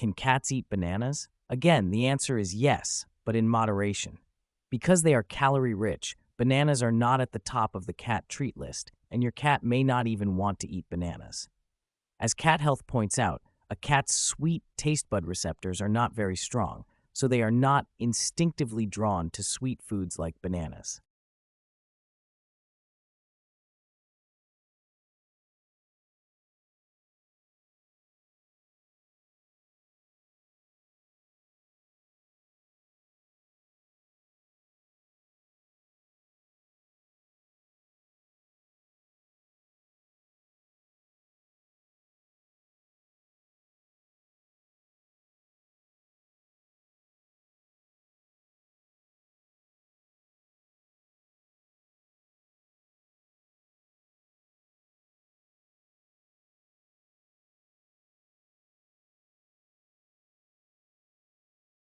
Can cats eat bananas? Again, the answer is yes, but in moderation. Because they are calorie-rich, bananas are not at the top of the cat treat list, and your cat may not even want to eat bananas. As Cat Health points out, a cat's sweet taste bud receptors are not very strong, so they are not instinctively drawn to sweet foods like bananas.